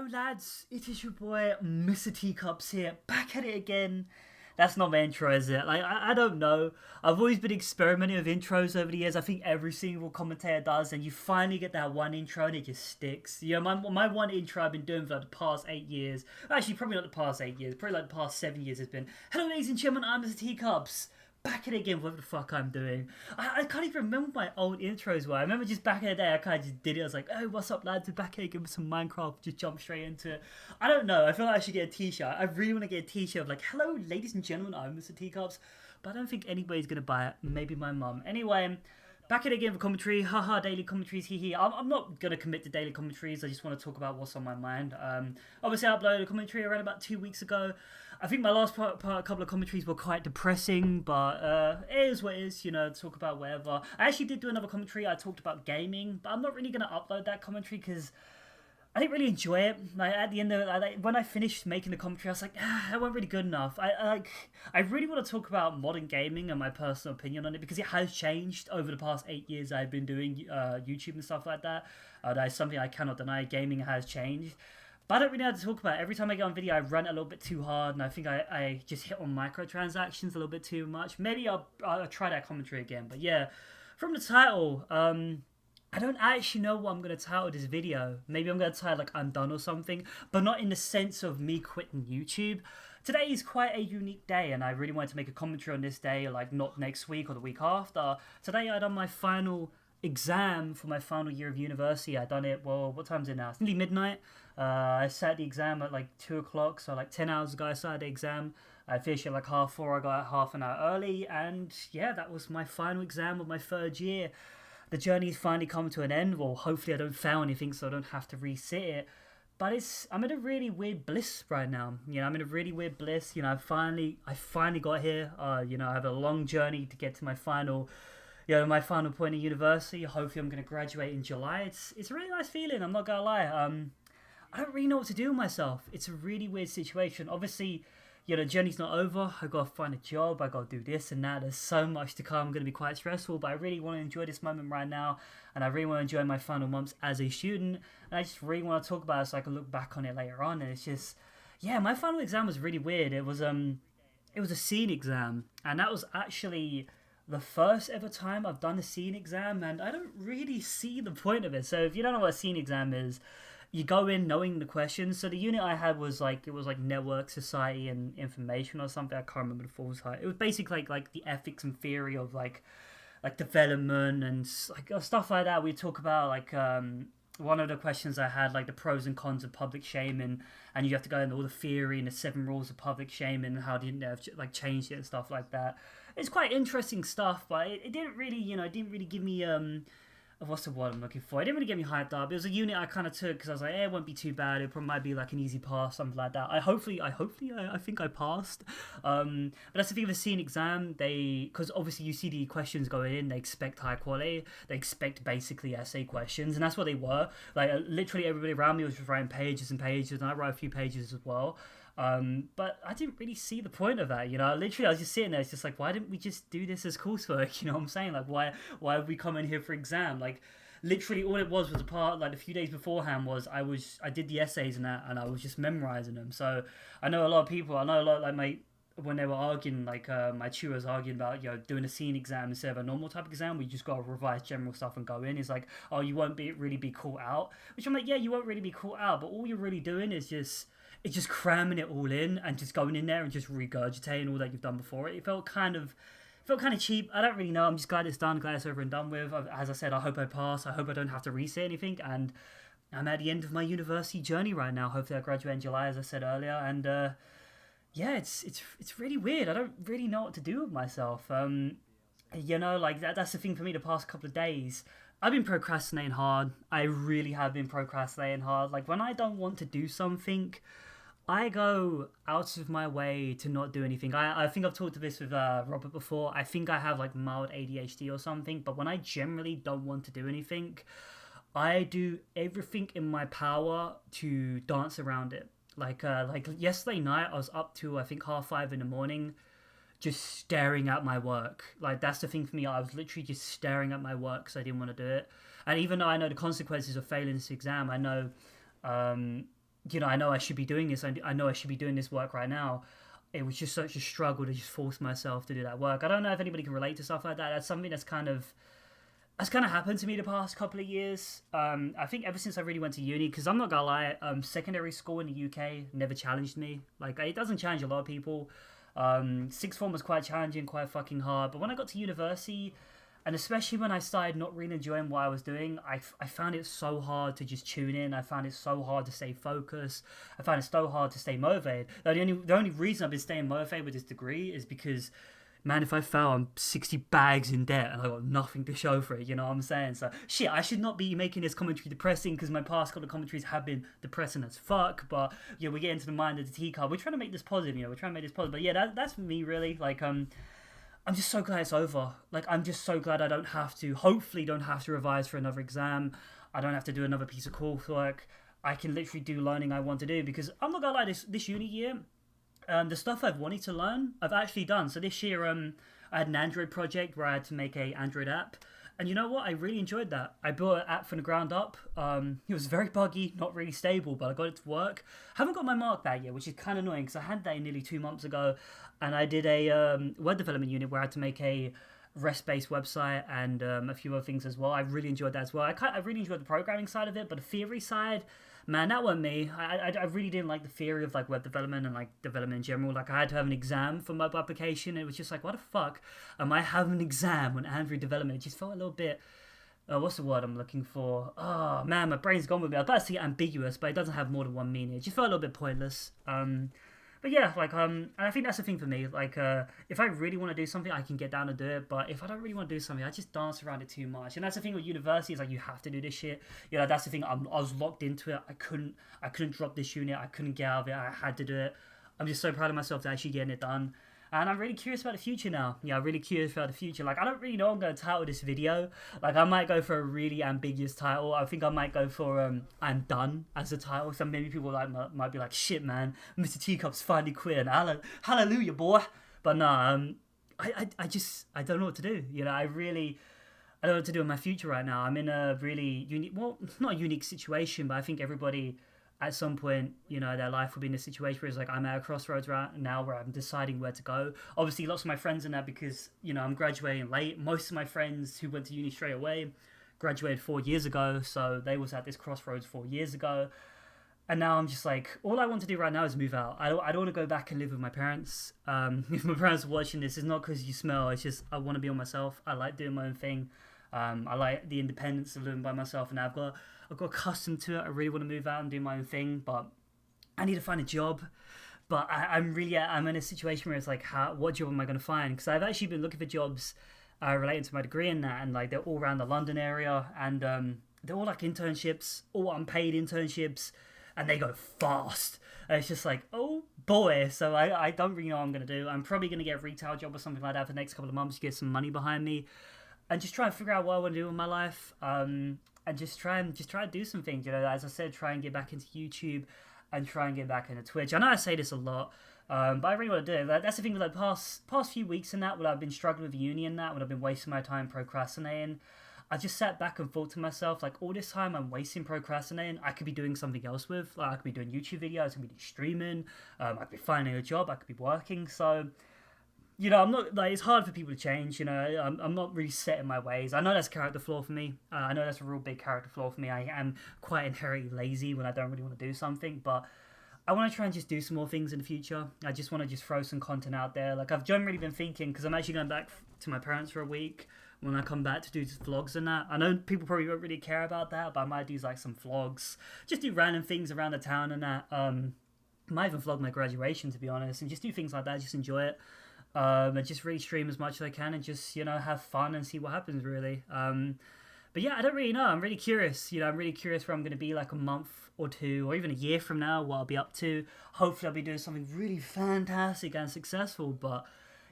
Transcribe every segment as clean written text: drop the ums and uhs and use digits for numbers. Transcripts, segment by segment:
Hello lads, it is your boy Mr. Teacups here, back at it again. That's not my intro, is it? Like, I don't know. I've always been experimenting with intros over the years. I think every single commentator does, and you finally get that one intro and it just sticks. You know, my one intro I've been doing for like the past 8 years. Actually, probably not the past 8 years, probably like the past 7 years has been, hello ladies and gentlemen, I'm Mr. Teacups. Back at it again, whatever the fuck I'm doing. I can't even remember my old intros were. I remember just back in the day, I kind of just did it. I was like, oh, what's up, lads? We're back here, give me some Minecraft, just jump straight into it. I don't know. I feel like I should get a t-shirt. I really want to get a t-shirt of like, hello, ladies and gentlemen, I'm Mr. Teacups. But I don't think anybody's going to buy it. Maybe my mum. Anyway, back at it again for commentary. Haha, daily commentaries, hee hee. I'm not going to commit to daily commentaries. I just want to talk about what's on my mind. Obviously, I uploaded a commentary around about 2 weeks ago. I think my last couple of commentaries were quite depressing, but it is what it is, you know, talk about whatever. I actually did do another commentary. I talked about gaming, but I'm not really going to upload that commentary because I didn't really enjoy it. Like, at the end of it, when I finished making the commentary, I was like, that wasn't really good enough. I really want to talk about modern gaming and my personal opinion on it because it has changed over the past 8 years I've been doing YouTube and stuff like that. That is something I cannot deny. Gaming has changed. But I don't really know how to talk about it. Every time I get on video, I run a little bit too hard, and I think I just hit on microtransactions a little bit too much. Maybe I'll try that commentary again. But yeah, from the title, I don't actually know what I'm going to title this video. Maybe I'm going to title like I'm done or something, but not in the sense of me quitting YouTube. Today is quite a unique day, and I really wanted to make a commentary on this day, like not next week or the week after. Today I done my final exam for my final year of university. I done it, well, what time is it now? It's nearly midnight. I sat the exam at like 2 o'clock, so like 10 hours ago I started the exam. I finished at like 4:30. I got out half an hour early, and yeah, that was my final exam of my third year. The journey's finally come to an end. Well, hopefully I don't fail anything so I don't have to resit it. But I'm in a really weird bliss right now. You know, I'm in a really weird bliss. You know, I finally got here. You know, I have a long journey to get to my final point of university. Hopefully I'm going to graduate in July. It's a really nice feeling, I'm not going to lie. I don't really know what to do with myself. It's a really weird situation. Obviously, you know, the journey's not over. I got to find a job. I got to do this and that. There's so much to come. Going to be quite stressful, but I really want to enjoy this moment right now, and I really want to enjoy my final months as a student. And I just really want to talk about it so I can look back on it later on. And it's just, yeah, my final exam was really weird. It was a scene exam, and that was actually the first ever time I've done a scene exam, and I don't really see the point of it. So if you don't know what a scene exam is, you go in knowing the questions. So the unit I had was like, it was like network, society, and information or something. I can't remember the full title. It was basically like the ethics and theory of like development and like stuff like that. We talk about like one of the questions I had, like the pros and cons of public shaming, and you have to go into all the theory and the 7 rules of public shaming and how the internet have like changed it and stuff like that. It's quite interesting stuff, but it didn't really, you know, it didn't really give me what's the word I'm looking for? It didn't really get me hyped up. It was a unit I kind of took because I was like, it won't be too bad. It probably might be like an easy pass, something like that. I think I passed. But that's the thing with a scene exam. Because obviously you see the questions going in, they expect high quality. They expect basically essay questions, and that's what they were. Like literally everybody around me was just writing pages and pages, and I wrote a few pages as well. But I didn't really see the point of that, you know. Literally, I was just sitting there. It's just like, why didn't we just do this as coursework? You know what I'm saying? Like, why have we come in here for exam? Like, literally, all it was a part. Like, a few days beforehand was I did the essays and that, and I was just memorizing them. So I know a lot of people. I know a lot like when they were arguing, like my tutor was arguing about, you know, doing a scene exam instead of a normal type of exam, we just got to revise general stuff and go in. It's like, oh, you won't really be caught out. Which I'm like, yeah, you won't really be caught out, but all you're really doing is just cramming it all in and just going in there and just regurgitating all that you've done before. It felt kind of cheap. I don't really know. I'm just glad it's done, glad it's over and done with. As I said, I hope I pass. I hope I don't have to reset anything. And I'm at the end of my university journey right now. Hopefully I graduate in July, as I said earlier. And yeah, it's really weird. I don't really know what to do with myself. You know, like that's the thing for me the past couple of days. I've been procrastinating hard. I really have been procrastinating hard. Like when I don't want to do something, I go out of my way to not do anything. I think I've talked to this with Robert before. I think I have like mild ADHD or something, but when I generally don't want to do anything, I do everything in my power to dance around it. Like yesterday night, I was up to I think 5:30 in the morning, just staring at my work. Like that's the thing for me. I was literally just staring at my work because I didn't want to do it. And even though I know the consequences of failing this exam, I know I know I should be doing this. I know I should be doing this work right now. It was just such a struggle to just force myself to do that work. I don't know if anybody can relate to stuff like that. That's something that's kind of happened to me the past couple of years. I think ever since I really went to uni, because I'm not gonna lie, secondary school in the UK never challenged me. Like, it doesn't challenge a lot of people. Sixth form was quite challenging, quite fucking hard. But when I got to university, and especially when I started not really enjoying what I was doing, I found it so hard to just tune in. I found it so hard to stay focused. I found it so hard to stay motivated. The only reason I've been staying motivated with this degree is because, man, if I fail, I'm 60 bags in debt and I got nothing to show for it, you know what I'm saying? So, shit, I should not be making this commentary depressing because my past couple of commentaries have been depressing as fuck, but, yeah, we get into the mind of the teacup. We're trying to make this positive, we're trying to make this positive. But, yeah, that's me, really. Like, I'm just so glad it's over. Like, I'm just so glad I hopefully don't have to revise for another exam. I don't have to do another piece of coursework. I can literally do learning I want to do because I'm not gonna lie, this uni year, the stuff I've wanted to learn, I've actually done. So this year, I had an Android project where I had to make a Android app. And you know what? I really enjoyed that. I built an app from the ground up. It was very buggy, not really stable, but I got it to work. Haven't got my mark that yet, which is kind of annoying because I had that nearly 2 months ago. And I did a web development unit where I had to make a REST-based website and a few other things as well. I really enjoyed that as well. I really enjoyed the programming side of it, but the theory side, man, that wasn't me. I really didn't like the theory of like web development and like development in general. Like, I had to have an exam for mobile application. It was just like, what the fuck am I having an exam on Android development? It just felt a little bit, what's the word I'm looking for? Oh man, my brain's gone with me. I was about to say ambiguous, but it doesn't have more than one meaning. It just felt a little bit pointless. But yeah, like, and I think that's the thing for me. Like, if I really want to do something, I can get down and do it. But if I don't really want to do something, I just dance around it too much. And that's the thing with university, is like, you have to do this shit. That's the thing. I was locked into it. I couldn't drop this unit. I couldn't get out of it. I had to do it. I'm just so proud of myself to actually getting it done. And I'm really curious about the future now. I'm really curious about the future. Like, I don't really know what I'm going to title this video. Like, I might go for a really ambiguous title. I think I might go for I'm done as a title. So maybe people might be like, shit, man, Mr. Teacup's finally quit. Hallelujah, boy. But no, I don't know what to do. I don't know what to do in my future right now. I'm in a really unique, well, not a unique situation, but I think everybody at some point, their life will be in a situation where it's like, I'm at a crossroads right now where I'm deciding where to go. Obviously, lots of my friends in that because, I'm graduating late. Most of my friends who went to uni straight away graduated 4 years ago, so they was at this crossroads 4 years ago. And now I'm just like, all I want to do right now is move out. I don't want to go back and live with my parents. If my parents are watching this, it's not because you smell. It's just I want to be on myself. I like doing my own thing. I like the independence of living by myself, and I've got accustomed to it. I really want to move out and do my own thing, but I need to find a job. But I'm in a situation where it's like, what job am I going to find? Because I've actually been looking for jobs relating to my degree in that, and like they're all around the London area, and they're all like internships, all unpaid internships, and they go fast. And it's just like, oh boy. So I don't really know what I'm going to do. I'm probably going to get a retail job or something like that for the next couple of months to get some money behind me, and just try and figure out what I want to do with my life. And just try to do some things, as I said, try and get back into YouTube and try and get back into Twitch. I know I say this a lot, but I really want to do it. That's the thing with like past few weeks and that, when I've been struggling with uni and that, when I've been wasting my time procrastinating, I just sat back and thought to myself, like, all this time I'm wasting procrastinating, I could be doing something else with. Like, I could be doing YouTube videos, I could be streaming, I could be finding a job, I could be working. So, I'm not, like, it's hard for people to change, I'm not really set in my ways. I know that's a character flaw for me. I know that's a real big character flaw for me. I am quite inherently lazy when I don't really want to do something, but I want to try and just do some more things in the future. I just want to just throw some content out there. Like, I've generally been thinking, because I'm actually going back to my parents for a week when I come back to do vlogs and that. I know people probably won't really care about that, but I might do like some vlogs, just do random things around the town and that. Might even vlog my graduation, to be honest, and just do things like that, just enjoy it. And just really stream as much as I can and just, have fun and see what happens, really. But yeah, I don't really know. I'm really curious. I'm really curious where I'm going to be like a month or two or even a year from now, what I'll be up to. Hopefully I'll be doing something really fantastic and successful. But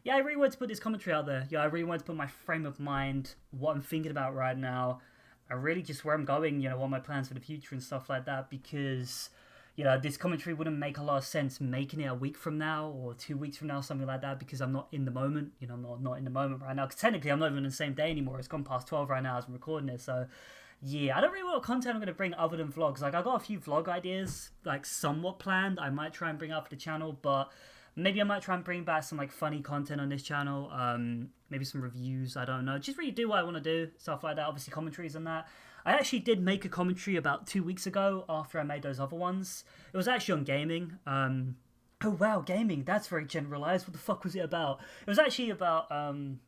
yeah, I really wanted to put this commentary out there. I really wanted to put my frame of mind, what I'm thinking about right now, and really just where I'm going, what my plans for the future and stuff like that, because this commentary wouldn't make a lot of sense making it a week from now or 2 weeks from now, something like that, because I'm not in the moment. I'm not in the moment right now. Because technically, I'm not even in the same day anymore. It's gone past 12 right now as I'm recording it. So, yeah, I don't really know what content I'm going to bring other than vlogs. Like, I got a few vlog ideas, like, somewhat planned. I might try and bring up for the channel, but maybe I might try and bring back some, like, funny content on this channel. Maybe some reviews, I don't know. Just really do what I want to do, stuff like that. Obviously, commentaries and that. I actually did make a commentary about 2 weeks ago after I made those other ones. It was actually on gaming. Oh wow, gaming, that's very generalized. What the fuck was it about? It was actually about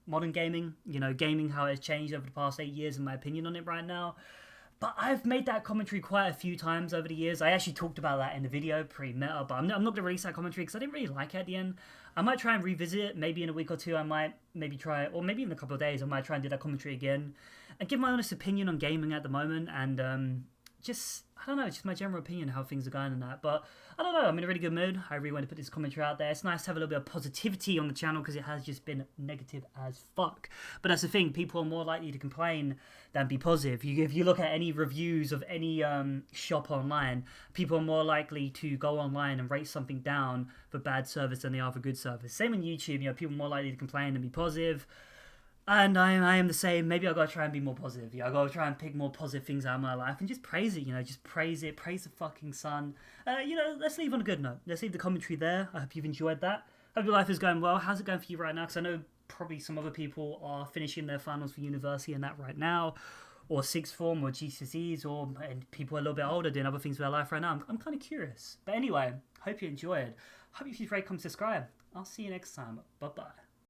modern gaming, you know, gaming, how it's changed over the past 8 years, and my opinion on it right now. But I've made that commentary quite a few times over the years. I actually talked about that in the video, pretty meta, but I'm not going to release that commentary because I didn't really like it at the end. I might try and revisit it, maybe in a week or two. I might maybe try it, or maybe in a couple of days, I might try and do that commentary again and give my honest opinion on gaming at the moment, and just, I don't know, just my general opinion how things are going and that. But I don't know, I'm in a really good mood. I really want to put this commentary out there. It's nice to have a little bit of positivity on the channel because it has just been negative as fuck. But that's the thing, people are more likely to complain than be positive. If you look at any reviews of any shop online, people are more likely to go online and rate something down for bad service than they are for good service. Same on YouTube, you know, people are more likely to complain than be positive. And I am the same. Maybe I gotta try and be more positive. Yeah, I gotta try and pick more positive things out of my life and just praise it. You know, just praise it. Praise the fucking sun. You know, let's leave on a good note. Let's leave the commentary there. I hope you've enjoyed that. Hope your life is going well. How's it going for you right now? Because I know probably some other people are finishing their finals for university and that right now, or sixth form, or GCSEs, or and people are a little bit older doing other things with their life right now. I'm kind of curious. But anyway, hope you enjoyed. Hope you feel free to come subscribe. I'll see you next time. Bye bye.